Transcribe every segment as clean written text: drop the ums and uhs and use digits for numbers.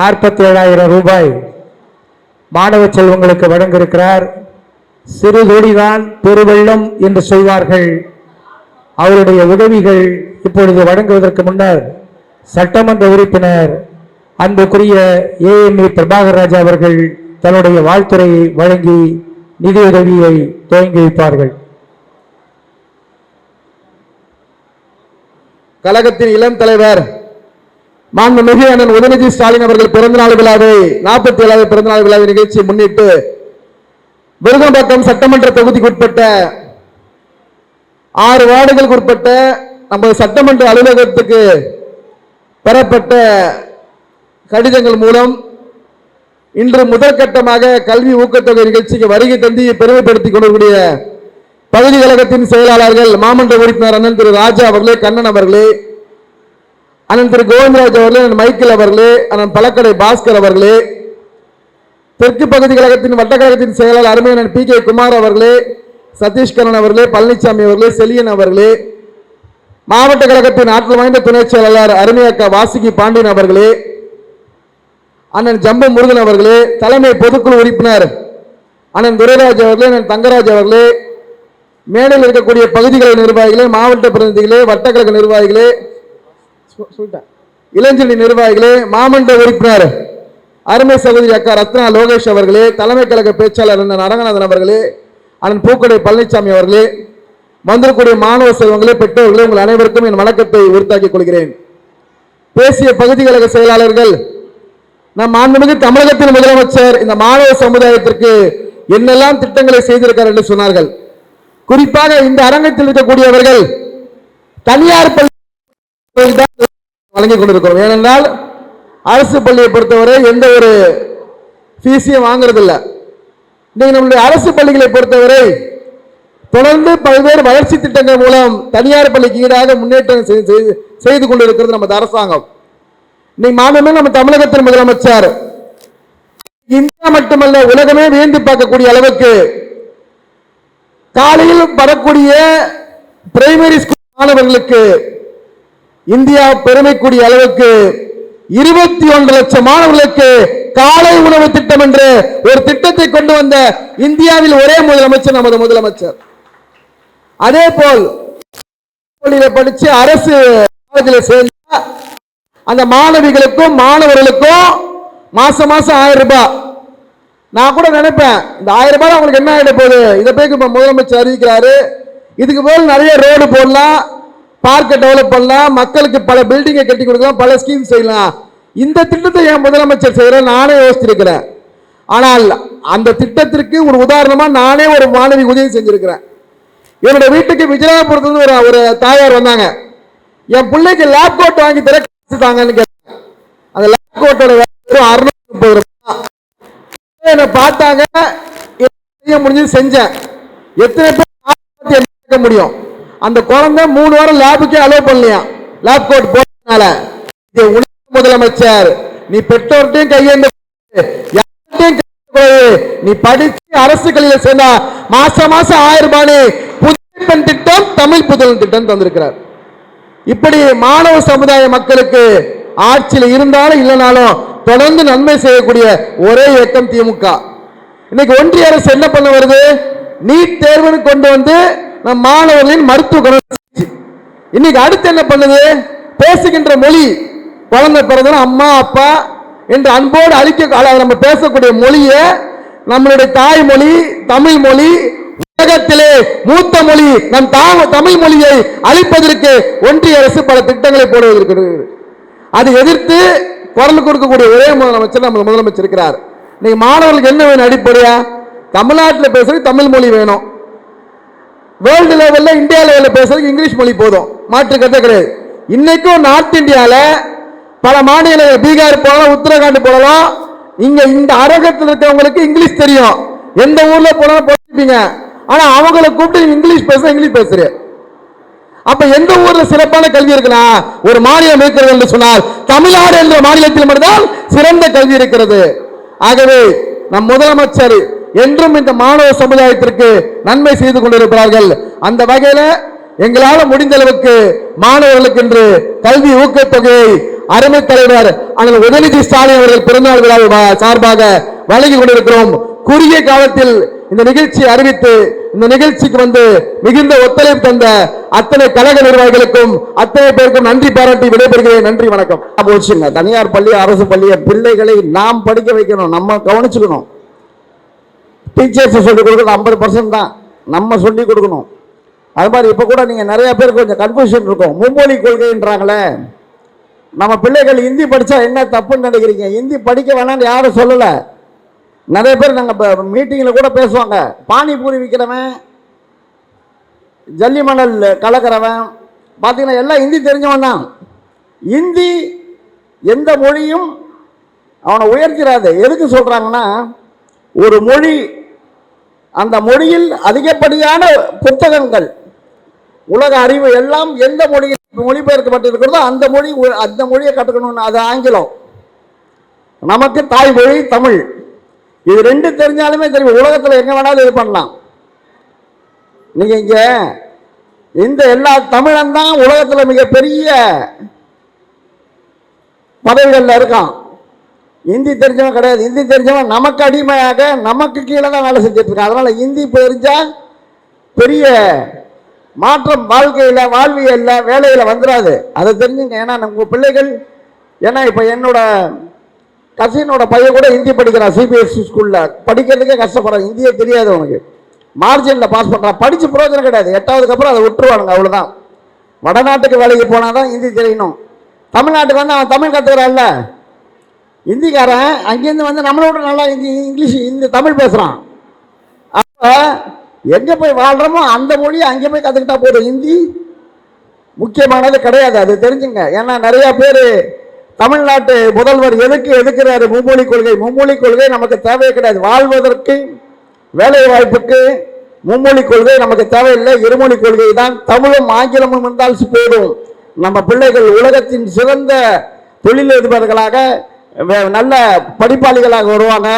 47,000 ரூபாய் மாணவ செல்வங்களுக்கு வழங்க இருக்கிறார். சிறு துளிதான் பெருவெள்ளம் என்று சொல்வார்கள். அவருடைய உதவிகள் இப்பொழுது வழங்குவதற்கு முன்னர் சட்டமன்ற உறுப்பினர் அன்புக்குரிய ஏஎம்ஏ பிரபாகர் ராஜா அவர்கள் தன்னுடைய வாழ்த்துறையை வழங்கி நிதியுதவியை துவங்கி வைப்பார்கள். கழகத்தின் இளம் தலைவர் மாண்புமிகு அண்ணன் உதயநிதி ஸ்டாலின் அவர்கள் பிறந்தநாள் விழாவை 47வது பிறந்தநாள் விழாவை நிகழ்ச்சியை முன்னிட்டு விருகம்பாக்கம் சட்டமன்ற தொகுதிக்கு உட்பட்ட 6 வார்டுகளுக்கு உட்பட்ட நம்ம சட்டமன்ற அலுவலகத்துக்கு பெறப்பட்ட கடிதங்கள் மூலம் இன்று முதற்கட்டமாக கல்வி ஊக்கத்தொகை நிகழ்ச்சிக்கு வருகை தந்தி பெருமைப்படுத்திக் கொண்டிருக்கூடிய பகுதி கழகத்தின் செயலாளர்கள் மாமன்ற உறுப்பினர் அண்ணன் திரு ராஜா அவர்களே, கண்ணன் அவர்களே, அண்ணன் திரு கோவிந்தராஜ் அவர்களே, அண்ணன் மைக்கேல் அவர்களே, அண்ணன் பழக்கடை பாஸ்கர் அவர்களே, தெற்கு பகுதி கழகத்தின் வட்டக்கழகத்தின் செயலாளர் அருமையண்ணன் பி கே குமார் அவர்களே, சதீஷ்கரன் அவர்களே, பழனிசாமி அவர்களே, செலியன் அவர்களே, மாவட்ட கழகத்தின் ஆற்றல் வாய்ந்த துணை செயலாளர் அருமையக்கா வாசுகி பாண்டியன் அவர்களே, அண்ணன் ஜம்பு முருகன் அவர்களே, தலைமை பொதுக்குழு உறுப்பினர் அண்ணன் துரைராஜ் அவர்களே, அண்ணன் தங்கராஜ் அவர்களே, மேடையில் இருக்கக்கூடிய பகுதிகளை நிர்வாகிகளே, மாவட்ட பிரதிநிதிகளே, வட்டக்கழக நிர்வாகிகளே, இளைஞரணி நிர்வாகிகளே, மாமன்ற உறுப்பினர் அருமை சகோதரி அக்கா ரத்னா லோகேஷ் அவர்களே, தலைமை கழக பேச்சாளர் அண்ணன் அரங்கநாதன் அவர்களே, அண்ணன் பூக்கடை பழனிசாமி அவர்களே, வந்திருக்கூடிய மாணவ செல்வங்களே, பெற்றோர்களே, உங்கள் அனைவருக்கும் என் வணக்கத்தை உறுத்தாக்கிக் கொள்கிறேன். பேசிய பகுதி கழக செயலாளர்கள் நம் மாண்புமிகு தமிழகத்தின் முதலமைச்சர் இந்த மாணவ சமுதாயத்திற்கு என்னெல்லாம் திட்டங்களை செய்திருக்கிறார் என்று சொன்னார்கள். குறிப்பாக இந்த அரங்கத்தில் இருக்கக்கூடியவர்கள் தனியார் பள்ளி வழங்கிக் கொண்டிருக்கிறோம். ஏனென்றால் அரசு பள்ளியை பொறுத்தவரை எந்த ஒரு ஃபீஸையும் வாங்குறதில்லை. இன்னைக்கு நம்முடைய அரசு பள்ளிகளை பொறுத்தவரை தொடர்ந்து பல்வேறு வளர்ச்சி திட்டங்கள் மூலம் தனியார் பள்ளிக்கு ஈடாக முன்னேற்றம் செய்து கொண்டிருக்கிறது நமது அரசாங்கம். இன்னைக்கு மாநிலமே நம்ம தமிழகத்தின் முதலமைச்சர் இந்தியா மட்டுமல்ல உலகமே வியந்து பார்க்கக்கூடிய அளவுக்கு காலையில் வரக்கூடிய பிரைமரி ஸ்கூல் மாணவர்களுக்கு இந்தியா பெருமைக்கூடிய அளவுக்கு 21 லட்சம் மாணவர்களுக்கு காலை உணவு திட்டம் என்ற ஒரு திட்டத்தை கொண்டு வந்த இந்தியாவில் ஒரே முதலமைச்சர் நமது முதலமைச்சர். அதே போல் படிச்சு அரசு சேர்ந்த அந்த மாணவிகளுக்கும் மாணவர்களுக்கும் மாசம் 1000 ரூபாய். நான் கூட நினைப்பேன் இந்த 1000 ரூபாய் அவங்களுக்கு என்ன ஆகிட போகுது, இதை போய் முதலமைச்சர் அறிவிக்கிறாரு, இதுக்கு போல் நிறைய ரோடு போடலாம், பார்க்கை டெவலப் பண்ணலாம், மக்களுக்கு பல பில்டிங்கை கட்டி கொடுக்கலாம், பல ஸ்கீம் செய்யலாம். இந்த திட்டத்தை என் முதலமைச்சர் செய்யற நானே யோசிச்சிருக்கிறேன். ஆனால் அந்த திட்டத்திற்கு ஒரு உதாரணமா நானே ஒரு மாணவி உதவி செஞ்சிருக்கிறேன். என்னுடைய வீட்டுக்கு விஜயபுரத்துல ஒரு தாயார் வந்தாங்க. என் பிள்ளைக்கு லேப்டாப் வாங்கி தர தாங்கன்னு கேட்டாங்க. அந்த லேப்டாப்போட 630 ரூபாய். என்ன பார்த்தாங்க, செய்ய முடிஞ்சது செஞ்சேன். எத்தனை பேர் முடியும்? அந்த குழந்தை 3 வாரம் லேபுக்கே அலோவ் பண்ணலையா லேப்டாப் போட்டதுனால. முதலமைச்சர் நீ பெற்றோர்கிட்டையும் கையேந்து நீ படிச்சு அரசு கல்வியில் சேர்ந்தா மாசம் 1000 ரூபாய் புதுமை திட்டம், தமிழ் புதல் திட்டம் தந்திருக்கிறார். இப்படி மாணவ சமுதாய மக்களுக்கு ஆட்சியில் இருந்தாலும் இல்லைனாலும் தொடர்ந்து நன்மை செய்யக்கூடிய ஒரே இயக்கம் திமுக. இன்னைக்கு ஒன்றிய அரசு என்ன பண்ண வருது? நீட் தேர்வுன்னு கொண்டு வந்து நம் மாணவர்களின் மருத்துவ குணம். இன்னைக்கு அடுத்து என்ன பண்ணுது? பேசுகின்ற மொழி, குழந்தை பிறந்தனா அம்மா அப்பா என்று அன்போடு அழிக்க நம்ம பேசக்கூடிய மொழியை நம்மளுடைய தாய்மொழி தமிழ் மொழி, உலகத்திலே மூத்த மொழி நம் தமிழ் மொழியை அழிப்பதற்கு ஒன்றிய அரசு பல திட்டங்களை போடுவதற்கு அதை எதிர்த்து குரல் கொடுக்கக்கூடிய ஒரே முதலமைச்சர் நம்ம முதலமைச்சர் இருக்கிறார். இன்னைக்கு மாணவர்களுக்கு என்ன வேணும்? அடிப்படையா தமிழ்நாட்டில் பேசுறது தமிழ் மொழி வேணும். வேர்ல்டு லெவல்ல இந்தியா லெவலில் பேசுறதுக்கு இங்கிலீஷ் மொழி போதும், மாற்று கருத்து கிடையாது. இன்னைக்கும் நார்த் இந்தியாவில் பல மாநிலங்கள், பீகார் போகலாம், உத்தரகாண்ட் போகலாம், இங்க இந்த அரங்கத்தில் இருக்கவங்களுக்கு இங்கிலீஷ் தெரியும், எந்த ஊர்ல போனாலும் போயிருப்பீங்க. ஆனா அவங்களை கூப்பிட்டு இங்கிலீஷ் பேச இங்கிலீஷ் பேசுறேன். அப்ப எந்த ஊர்ல சிறப்பான கல்வி இருக்கலாம்? ஒரு மாநிலம் இருக்கிறது என்று சொன்னால் தமிழ்நாடு என்ற மாநிலத்தில் மட்டும்தான் சிறந்த கல்வி இருக்கிறது. ஆகவே நம் முதலமைச்சர் என்றும் இந்த மாணவ சமுதாயத்திற்கு நன்மை செய்து கொண்டிருக்கிறார்கள். அந்த வகையில எங்களால் முடிந்த அளவுக்கு மாணவர்களுக்கு என்று கல்வி ஊக்கத்தொகையை அருமை தலைவர் அண்ணன் உதயநிதி ஸ்டாலின் அவர்கள் பிறந்தநாள் விழா சார்பாக வழங்கி கொண்டிருக்கிறோம். குறுகிய காலத்தில் இந்த நிகழ்ச்சியை அறிவித்து இந்த நிகழ்ச்சிக்கு வந்து மிகுந்த ஒத்துழைப்பு தந்த அத்தனை கழக நிர்வாகிகளுக்கும் அத்தனை பேருக்கும் நன்றி பாராட்டி விடைபெறுகிறேன். நன்றி, வணக்கம். போச்சுங்க. தனியார் பள்ளி, அரசு பள்ளி பிள்ளைகளை நாம் படிக்க வைக்கணும், நம்ம கவனிச்சுக்கணும். டீச்சர்ஸ் சொல்லிக் கொடுக்கறது 50% தான் நம்ம சொல்லிக் கொடுக்கணும். அது மாதிரி இப்போ கூட நீங்கள் நிறைய பேருக்கு கொஞ்சம் கன்ஃபியூஷன் இருக்கும். மும்மொழி கொள்கைன்றாங்களே, நம்ம பிள்ளைகள் ஹிந்தி படித்தா என்ன தப்புன்னு நினைக்கிறீங்க? ஹிந்தி படிக்க வேணாம்னு யாரும் சொல்லலை. நிறைய பேர் நாங்கள் மீட்டிங்கில் கூட பேசுவாங்க. பானிபூரி விற்கிறவன், ஜல்லி மணல் கலக்கிறவன் பார்த்தீங்கன்னா எல்லாம் ஹிந்தி தெரிஞ்சவன் தான். ஹிந்தி எந்த மொழியும் அவனை உயர்த்திடாது. எதுக்கு சொல்கிறாங்கன்னா, ஒரு மொழி, அந்த மொழியில் அதிகப்படியான புத்தகங்கள், உலக அறிவு எல்லாம் எந்த மொழியில் மொழிபெயர்க்கப்பட்டிருக்கிறதோ அந்த மொழியை கற்றுக்கணும்னு. அது ஆங்கிலம், நமக்கு தாய்மொழி தமிழ். இது ரெண்டு தெரிஞ்சாலுமே தெரியும், உலகத்தில் எங்கே வேணாலும் இது பண்ணலாம். நீங்கள் இங்கே இந்த எல்லா தமிழன் தான் உலகத்தில் மிகப்பெரிய பதவிகளில் இருக்கான். ஹிந்தி தெரிஞ்சவன் கிடையாது. ஹிந்தி தெரிஞ்சவன் நமக்கு அடிமையாக நமக்கு கீழே தான் வேலை செஞ்சுட்டு இருக்கான். அதனால் ஹிந்தி தெரிஞ்சால் பெரிய மாற்றம் வாழ்க்கையில், வாழ்வியலில், வேலையில் வந்துடாது. அதை தெரிஞ்சுங்க. ஏன்னா நம்ம பிள்ளைகள், ஏன்னா இப்போ என்னோட கசினோட பையன் கூட ஹிந்தி படிக்கிறான். சிபிஎஸ்சி ஸ்கூலில் படிக்கிறதுக்கே கஷ்டப்படுறான். ஹிந்தியே தெரியாது அவனுக்கு. மார்ஜினில் பாஸ் பண்ணுறான். படித்து பிரயோஜனம் கிடையாது. 8ஆவதுக்கு அப்புறம் அதை விட்டுருவானுங்க, அவ்வளோதான். வடநாட்டுக்கு வேலைக்கு போனால் தான் ஹிந்தி தெரியணும். தமிழ்நாட்டுக்கு வந்து அவன் தமிழ் கற்றுக்கிறான்ல, ஹிந்திக்காரன் அங்கேருந்து வந்து நம்மளோட நல்லா இங்கிலீஷ் தமிழ் பேசுகிறான். அப்போ எங்கே போய் வாழ்கிறோமோ அந்த மொழியை அங்கே போய் கற்றுக்கிட்டா போதும். ஹிந்தி முக்கியமானது கிடையாது, அது தெரிஞ்சுங்க. ஏன்னா நிறையா பேர் தமிழ்நாட்டு முதல்வர் எதுக்குறாரு மும்மொழி கொள்கை. மும்மொழி கொள்கை நமக்கு தேவையே கிடையாது. வாழ்வதற்கு, வேலை வாய்ப்புக்கு மும்மொழி கொள்கை நமக்கு தேவையில்லை. இருமொழி கொள்கை தான். தமிழும் ஆங்கிலமும் இருந்தால் போதும். நம்ம பிள்ளைகள் உலகத்தின் சிறந்த தொழிலதிபர்களாக, நல்ல படிப்பாளிகளாக வருவாங்க.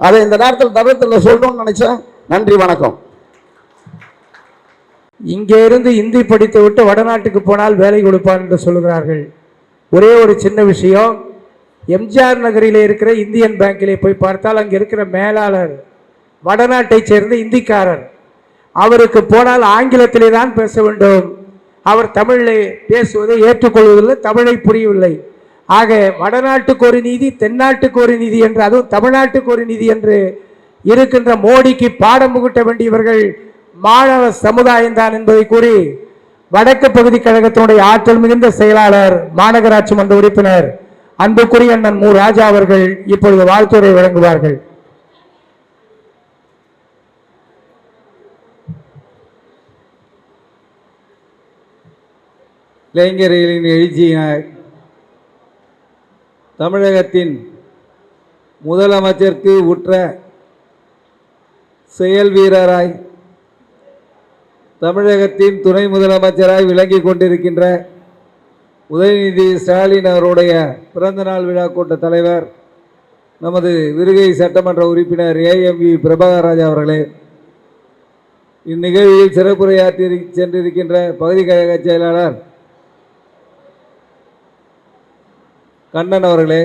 அதை இந்த நேரத்தில் தவிர்த்து சொல்லணும்னு நினைச்சேன். நன்றி, வணக்கம். இங்கே இருந்து இந்தி படித்து விட்டு வடநாட்டுக்கு போனால் வேலை கொடுப்பார் என்று சொல்கிறார்கள். ஒரே ஒரு சின்ன விஷயம், எம்ஜிஆர் நகரில் இருக்கிற இந்தியன் பேங்கிலே போய் பார்த்தால் அங்கே இருக்கிற மேலாளர் வடநாட்டை சேர்ந்த இந்திக்காரர். அவருக்கு போனால் ஆங்கிலத்திலே தான் பேச வேண்டும். அவர் தமிழிலே பேசுவதை ஏற்றுக்கொள்வதில்லை, தமிழை புரியவில்லை. ஆக வடநாட்டுக்கு ஒரு நீதி, தென்னாட்டுக்கு ஒரு நீதி என்று, அதுவும் தமிழ்நாட்டுக்கு ஒரு நீதி என்று இருக்கின்ற மோடிக்கு பாடம் புகட்ட வேண்டியவர்கள் மாணவ சமுதாயம் தான் என்பதை கூறி, வடக்கு பகுதி கழகத்தினுடைய ஆற்றல் மிகுந்த செயலாளர், மாநகராட்சி மன்ற உறுப்பினர் அன்புக்குரிய அண்ணன் மு. ராஜா அவர்கள் இப்பொழுது வாழ்த்துரை வழங்குவார்கள். இளைஞர்களின் எழுச்சியினார் தமிழகத்தின் முதலமைச்சருக்கு உற்ற செயல் வீரராய், தமிழகத்தின் துணை முதலமைச்சராய் விளங்கி கொண்டிருக்கின்ற உதயநிதி ஸ்டாலின் அவருடைய பிறந்தநாள் விழா கூட்ட தலைவர், நமது விருகை சட்டமன்ற உறுப்பினர் ஏஎம்வி பிரபாகர் ராஜா அவர்களே, இந்நிகழ்வில் சிறப்புரையாற்றி சென்றிருக்கின்ற பகுதி கழக செயலாளர் கண்ணன் அவர்களே,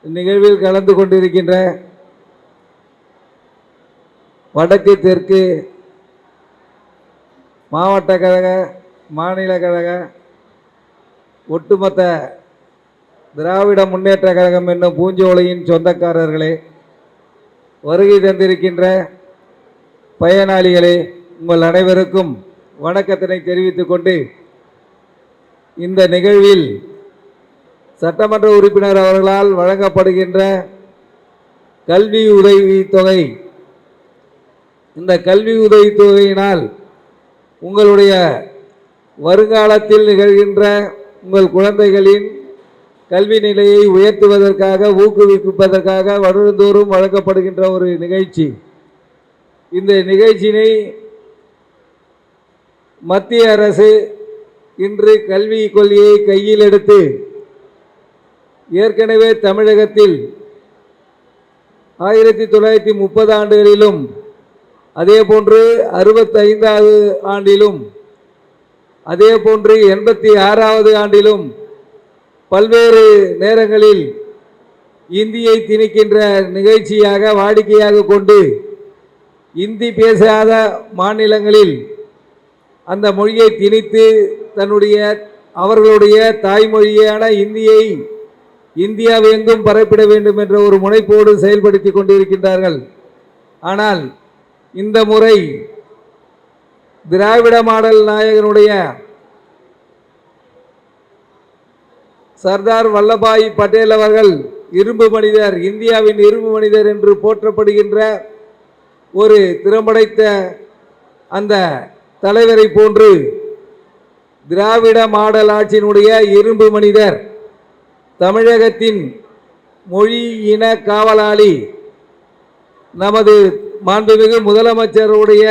இந்நிகழ்வில் கலந்து கொண்டிருக்கின்ற வடக்கு தெற்கு மாவட்ட கழக, மாநில கழக, ஒட்டுமொத்த திராவிட முன்னேற்ற கழகம் என்னும் பூஞ்சோலையின் சொந்தக்காரர்களே, வருகை தந்திருக்கின்ற பயனாளிகளே, உங்கள் அனைவருக்கும் வணக்கத்தினை தெரிவித்துக் கொண்டு, இந்த நிகழ்வில் சட்டமன்ற உறுப்பினர் அவர்களால் வழங்கப்படுகின்ற கல்வி உதவித்தொகை, இந்த கல்வி உதவித்தொகையினால் உங்களுடைய வருங்காலத்தில் நிகழ்கின்ற உங்கள் குழந்தைகளின் கல்வி நிலையை உயர்த்துவதற்காக, ஊக்குவிப்பதற்காக வருடந்தோறும் வழங்கப்படுகின்ற ஒரு நிகழ்ச்சி. இந்த நிகழ்ச்சியினை மத்திய அரசு இன்று கல்வி கொள்கையை கையில் எடுத்து, ஏற்கனவே தமிழகத்தில் 1930 ஆண்டுகளிலும் அதே போன்று 65வது ஆண்டிலும் அதே போன்று 86வது ஆண்டிலும் பல்வேறு நேரங்களில் இந்தியை திணிக்கின்ற நிகழ்ச்சியாக வாடிக்கையாக கொண்டு இந்தி பேசாத மாநிலங்களில் அந்த மொழியை திணித்து அவர்களுடைய தாய்மொழியான இந்தியை இந்தியாவெங்கும் பரப்பிட வேண்டும் என்ற ஒரு முனைப்போடு செயல்படுத்தி கொண்டிருக்கின்றார்கள். ஆனால் இந்த முறை திராவிட மாடல் நாயகனுடைய சர்தார் வல்லபாய் பட்டேல் அவர்கள் இரும்பு மனிதர், இந்தியாவின் இரும்பு மனிதர் என்று போற்றப்படுகின்ற ஒரு திறம்படைத்த அந்த தலைவரை போன்று திராவிட மாடல் ஆட்சியினுடைய இரும்பு மனிதர், தமிழகத்தின் மொழி இன காவலாளி, நமது மாண்புமிகு முதலமைச்சருடைய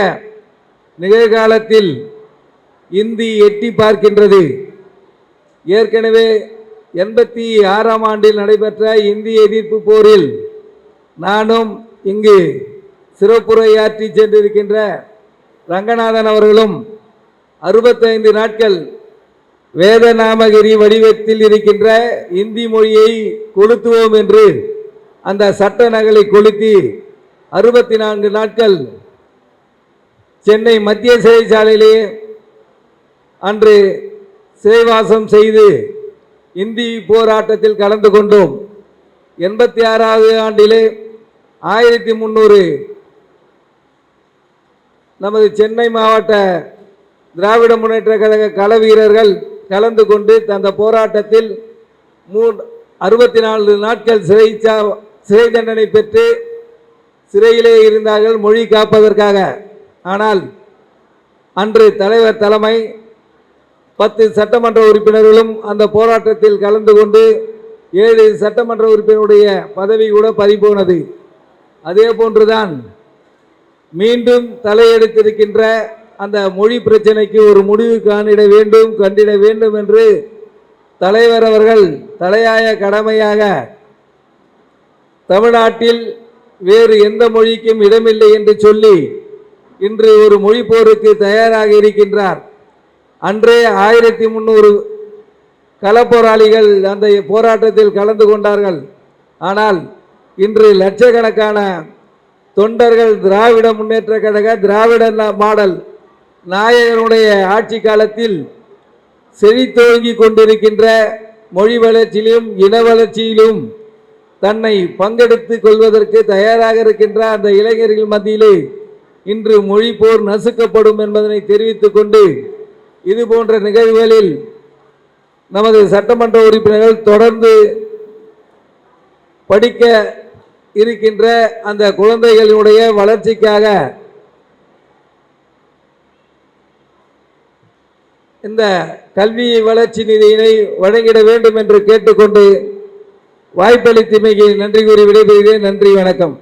நிகழ்காலத்தில் இந்தி எட்டி பார்க்கின்றது. ஏற்கனவே 86ஆம் ஆண்டில் நடைபெற்ற இந்திய எதிர்ப்பு போரில் நானும் இங்கு சிறப்புரையாற்றி சென்றிருக்கின்ற ரங்கநாதன் அவர்களும் 65 நாட்கள் வேதநாமகிரி வடிவத்தில் இருக்கின்ற இந்தி மொழியை கொளுத்துவோம் என்று அந்த சட்ட நகலை கொளுத்தி 64 நாட்கள் சென்னை மத்திய சிறைச்சாலையிலே அன்று சிறைவாசம் செய்து இந்தி போராட்டத்தில் கலந்து கொண்டோம். 86வது ஆண்டிலே 1300 நமது சென்னை மாவட்ட திராவிட முன்னேற்ற கழக கள வீரர்கள் கலந்து கொண்டு அந்த போராட்டத்தில் 64 நாட்கள் சிறை தண்டனை பெற்று சிறையிலே இருந்தார்கள் மொழி காப்பதற்காக. ஆனால் அன்று தலைவர் தலைமை 10 சட்டமன்ற உறுப்பினர்களும் அந்த போராட்டத்தில் கலந்து கொண்டு 7 சட்டமன்ற உறுப்பினருடைய பதவி கூட பறிபோனது. அதே போன்றுதான் மீண்டும் தலையெடுத்திருக்கின்ற அந்த மொழி பிரச்சனைக்கு ஒரு முடிவு கண்டிட வேண்டும் என்று தலைவர் அவர்கள் தலையாய கடமையாக தமிழ்நாட்டில் வேறு எந்த மொழிக்கும் இடமில்லை என்று சொல்லி இன்று ஒரு மொழி போருக்கு தயாராக இருக்கின்றார். அன்றே 1300 களப்போராளிகள் அந்த போராட்டத்தில் கலந்து கொண்டார்கள். ஆனால் இன்று லட்சக்கணக்கான தொண்டர்கள் திராவிட முன்னேற்ற கழக திராவிட மாடல் நாயகனுடைய ஆட்சி காலத்தில் செழித்தோங்கி கொண்டிருக்கின்ற மொழி வளர்ச்சியிலும் இன வளர்ச்சியிலும் தன்னை பங்கெடுத்துக் கொள்வதற்கு தயாராக இருக்கின்ற அந்த இளைஞர்கள் மத்தியிலே இன்று மொழி போர் நசுக்கப்படும் என்பதனை தெரிவித்துக் கொண்டு இது போன்ற நிகழ்வுகளில் நமது சட்டமன்ற உறுப்பினர்கள் தொடர்ந்து படிக்க இருக்கின்ற அந்த குழந்தைகளுடைய வளர்ச்சிக்காக இந்த கல்வி வளர்ச்சி நிதியினை வழங்கிட வேண்டும் என்று கேட்டுக்கொண்டு வாய்ப்பளித்தமைக்கு நன்றி கூறி விடைபெறுகிறேன். நன்றி, வணக்கம்.